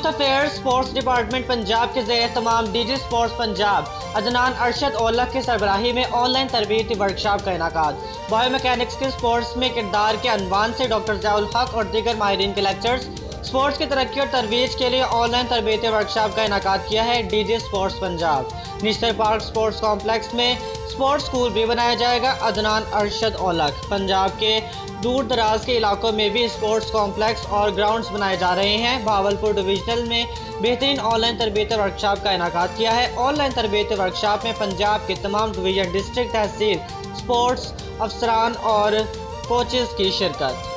Youth affairs sports department Punjab के ज़ेर तमाम डीजी स्पोर्ट्स पंजाब अदनान अरशद औलख की सरबराही में ऑनलाइन तरबियती वर्कशॉप का इनेकाद। बायोमैकेनिक्स के स्पोर्ट्स में किरदार के अनवान से डॉक्टर ज़ियाउल हक और दीगर माहिरीन के लेक्चर्स। स्पोर्ट्स की तरक्की और तरवीज के लिए ऑनलाइन तरबियती वर्कशॉप का इनेकाद किया है DG sports Punjab. National park sports complex में स्पोर्ट्स स्कूल भी बनाया जाएगा। अदनान अरशद औलख पंजाब के दूर दराज के इलाकों में भी स्पोर्ट्स कॉम्प्लेक्स और ग्राउंड्स बनाए जा रहे हैं। भावलपुर डिविजनल में बेहतरीन ऑनलाइन तरबियती वर्कशॉप का इनेकाद किया है। ऑनलाइन तरबियती वर्कशॉप में पंजाब के तमाम डिवीजन, डिस्ट्रिक्ट, तहसील, स्पोर्ट्स अफसरान और कोचेज़ की शिरकत।